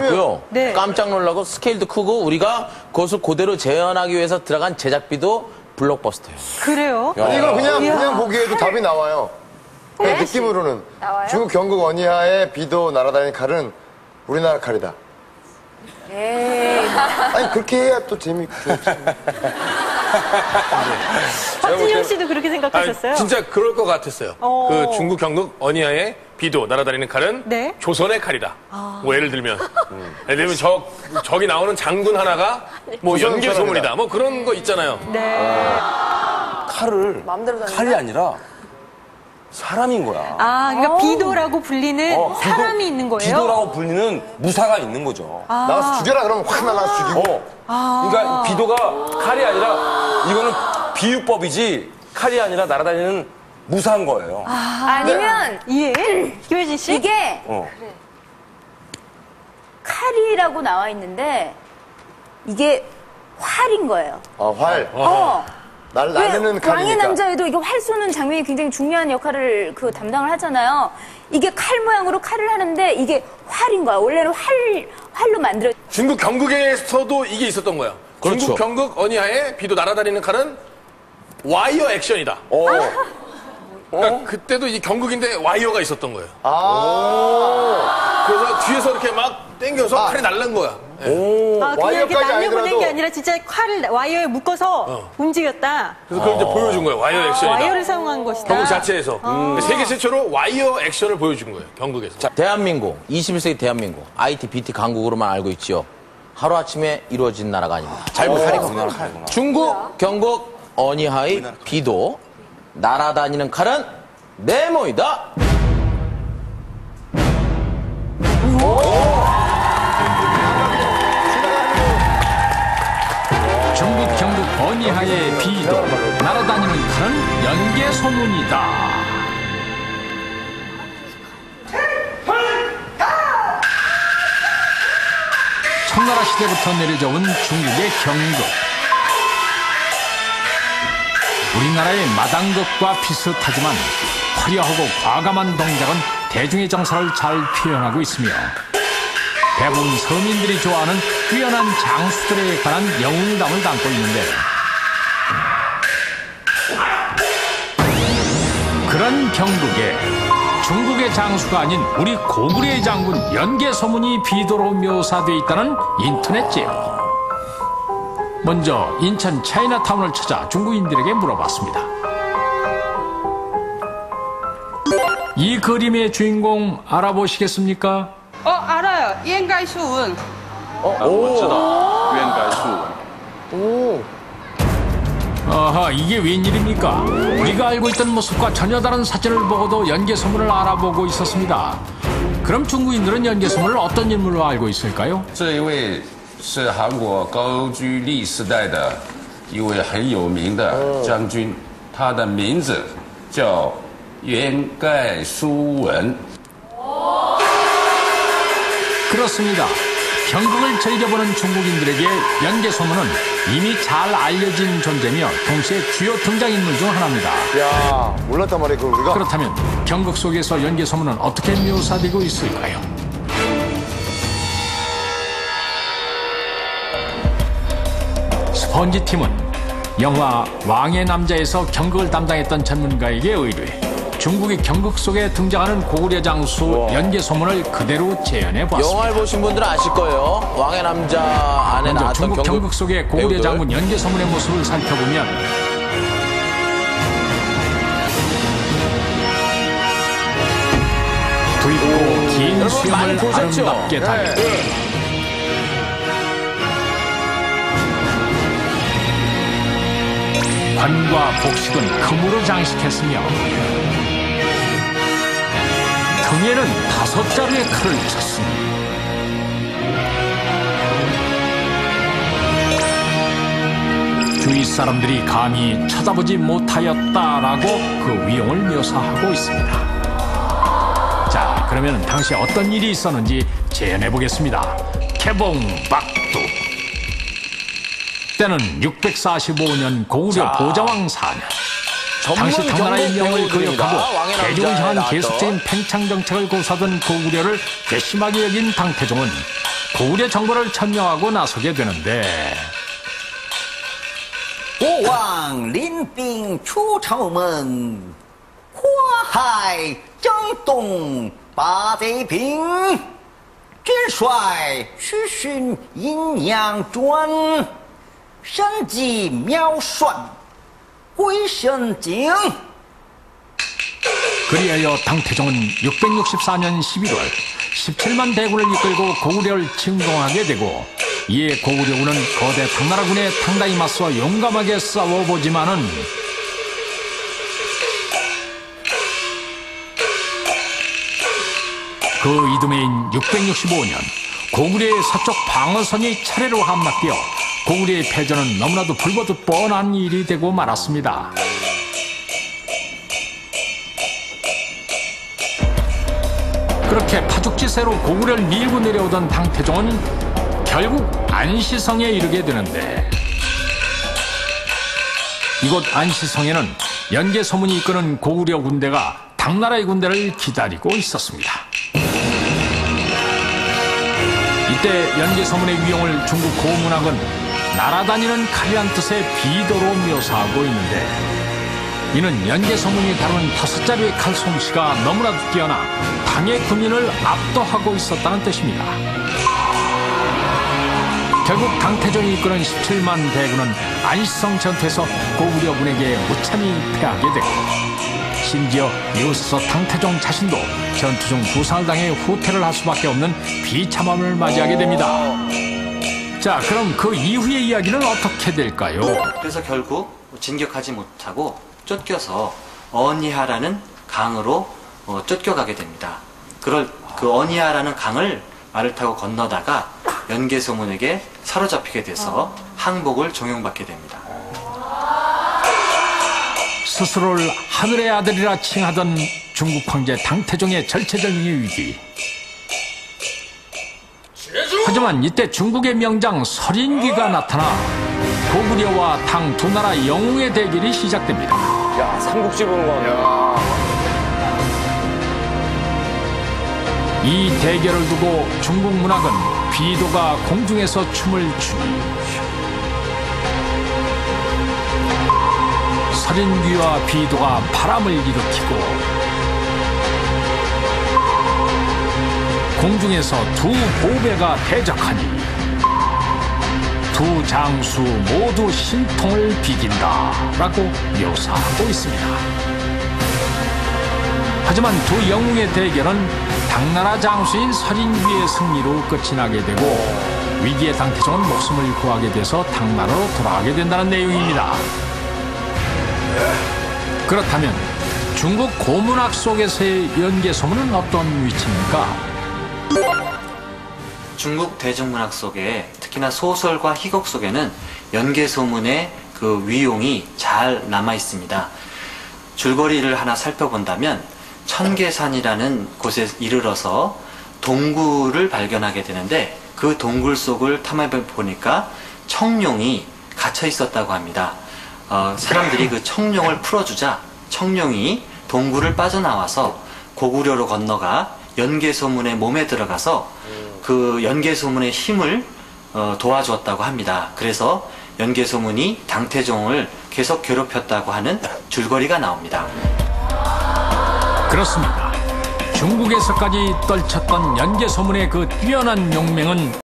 재밌고요. 네. 깜짝 놀라고 스케일도 크고 우리가 그것을 그대로 재현하기 위해서 들어간 제작비도 블록버스터예요. 그래요? 이거 그냥 보기에도 답이 나와요. 그냥 느낌으로는. 나와요? 중국 경극 원희하의 비도 날아다니는 칼은 우리나라 칼이다. 에이. 아니 그렇게 해야 또 재밌고. 박진영 씨도 그렇게 생각하셨어요? 진짜 그럴 것 같았어요. 그 중국 경극 언니아의 비도 날아다니는 칼은 네. 조선의 칼이다. 뭐 예를 들면 저기 나오는 장군 하나가 뭐 연개 소문이다. 뭐 그런 거 있잖아요. 네. 칼을 마음대로 다니나? 칼이 아니라 사람인 거야. 아, 그러니까 비도라고 불리는 사람이 있는 거예요? 비도라고 불리는 무사가 있는 거죠. 나가서 죽여라 그러면 확 나가서 죽이고. 그러니까 비도가 칼이 아니라 이거는 비유법이지 칼이 아니라 날아다니는 무사한 거예요. 아니면 예. 김혜진 씨? 이게 칼이라고 나와 있는데 이게 활인 거예요. 활. 날리는 왕의 칼이니까. 남자에도 이게 활 쏘는 장면이 굉장히 중요한 역할을 담당을 하잖아요. 이게 칼 모양으로 칼을 하는데 이게 활인 거야. 원래는 활로 만들어. 중국 경극에서도 이게 있었던 거야. 그렇죠. 중국 경극 언니아의 비도 날아다니는 칼은 와이어 액션이다. 그러니까 그때도 이 경극인데 와이어가 있었던 거예요. 그래서 뒤에서 이렇게 막 당겨서 칼이 날는 거야. 아, 그냥 이렇게 와이어까지 날려보낸 게 아니더라도- 아니라 진짜 칼을 와이어에 묶어서 움직였다. 그래서 그걸 이제 보여준 거예요. 와이어 액션이다. 와이어를 사용한 것이다. 경극 자체에서. 세계 최초로 와이어 액션을 보여준 거예요. 경극에서. 자, 대한민국, 21세기 대한민국, IT, BT 강국으로만 알고 있지요. 하루아침에 이루어진 나라가 아닙니다. 잘 보세요. 중국 경극 언니하의 비도 날아다니는 칼은 네모이다. 중국 경극 언니하의 비도 날아다니는 칼은 연개 소문이다. 청나라 시대부터 내려져 온 중국의 경극. 우리나라의 마당극과 비슷하지만 화려하고 과감한 동작은 대중의 정서를 잘 표현하고 있으며 대부분 서민들이 좋아하는 뛰어난 장수들에 관한 영웅담을 담고 있는데 그런 경극에 중국의 장수가 아닌 우리 고구려의 장군 연개 소문이 비도로 묘사되어 있다는 인터넷 제보. 먼저 인천 차이나타운을 찾아 중국인들에게 물어봤습니다. 이 그림의 주인공 알아보시겠습니까? 알아요. 이엔가이수운. 아하, 이게 웬일입니까? 우리가 알고 있던 모습과 전혀 다른 사진을 보고도 연개 소문을 알아보고 있었습니다. 그럼 중국인들은 연개 소문을 어떤 인물로 알고 있을까요? 这一位是韩国高句丽时代的一位很有名的将军，他的名字叫袁盖书文。 그렇습니다. 경극을 즐겨보는 중국인들에게 연개 소문은 이미 잘 알려진 존재며 동시에 주요 등장인물 중 하나입니다. 야, 몰랐단 말이야, 그걸 우리가. 그렇다면 경극 속에서 연개 소문은 어떻게 묘사되고 있을까요? 스펀지 팀은 영화 왕의 남자에서 경극을 담당했던 전문가에게 의뢰해 중국의 경극 속에 등장하는 고구려 장수 연개 소문을 그대로 재현해 보았습니다. 영화를 보신 분들은 아실 거예요. 왕의 남자 안에 먼저 나왔던 중국 경극 속의 고구려 배우들. 장군 연개 소문의 모습을 살펴보면 굵고 긴 여러분 많이 수염을 보셨죠? 아름답게 달고 관과 복식은 금으로 장식했으며 등에는 5자루의 칼을 쳤습니다. 주위 사람들이 감히 쳐다보지 못하였다라고 그 위용을 묘사하고 있습니다. 자, 그러면 당시 어떤 일이 있었는지 재현해 보겠습니다. 개봉박두. 때는 645년 고구려 보자왕 4년. 당시 당나라의 명을 거역하고 대중을 향한 계속적인 팽창 정책을 고수하던 고구려를 괘씸하게 여긴 당태종은 고구려 정보를 천명하고 나서게 되는데 国王领兵出朝门，火海征东把贼平。元帅徐训阴阳转，神机妙算鬼神经。 그리하여 당태종은 664년 11월 17만 대군을 이끌고 고구려를 침공하게 되고 이에 고구려군은 거대 당나라군에 당당히 맞서 용감하게 싸워보지만은 그 이듬해인 665년 고구려의 서쪽 방어선이 차례로 함락되어 고구려의 패전은 너무나도 불보듯 뻔한 일이 되고 말았습니다. 그렇게 파죽지세로 고구려를 밀고 내려오던 당태종은 결국 안시성에 이르게 되는데 이곳 안시성에는 연개소문이 이끄는 고구려 군대가 당나라의 군대를 기다리고 있었습니다. 이때 연개소문의 위용을 중국 고문학은 날아다니는 칼이란 뜻의 비도로 묘사하고 있는데 이는 연개소문이 다루는 5자루의 칼 솜씨가 너무나도 뛰어나 당의 군인을 압도하고 있었다는 뜻입니다. 결국 당태종이 이끄는 17만 대군은 안시성 전투에서 고구려군에게 무참히 패하게 되고 심지어 이웃에서 당태종 자신도 전투 중 부상을 당해 후퇴를 할 수밖에 없는 비참함을 맞이하게 됩니다. 자, 그럼 그 이후의 이야기는 어떻게 될까요? 그래서 결국 진격하지 못하고 쫓겨서 어니하라는 강으로 쫓겨가게 됩니다. 그 어니하라는 강을 말을 타고 건너다가 연개소문에게 사로잡히게 돼서 항복을 종용받게 됩니다. 스스로를 하늘의 아들이라 칭하던 중국 황제 당태종의 절체절명의 위기. 하지만 이때 중국의 명장 설인귀가 나타나 고구려와 당 두 나라 영웅의 대결이 시작됩니다. 야, 삼국지 보는 거 같네. 이 대결을 두고 중국 문학은 비도가 공중에서 춤을 추니 설인귀와 비도가 바람을 일으키고 공중에서 두 보배가 대적하니 두 장수 모두 신통을 비긴다라고 묘사하고 있습니다. 하지만 두 영웅의 대결은 당나라 장수인 설인귀의 승리로 끝이 나게 되고 위기의 당태종은 목숨을 구하게 돼서 당나라로 돌아가게 된다는 내용입니다. 그렇다면 중국 고문학 속에서의 연개소문은 어떤 위치입니까? 중국 대중문학 속에 특히나 소설과 희곡 속에는 연개소문의 그 위용이 잘 남아 있습니다. 줄거리를 하나 살펴본다면 천계산이라는 곳에 이르러서 동굴을 발견하게 되는데 그 동굴 속을 탐험해 보니까 청룡이 갇혀 있었다고 합니다. 사람들이 그 청룡을 풀어주자 청룡이 동굴을 빠져나와서 고구려로 건너가 연개소문의 몸에 들어가서 그 연개소문의 힘을 도와주었다고 합니다. 그래서 연개소문이 당태종을 계속 괴롭혔다고 하는 줄거리가 나옵니다. 그렇습니다. 중국에서까지 떨쳤던 연개소문의 그 뛰어난 용맹은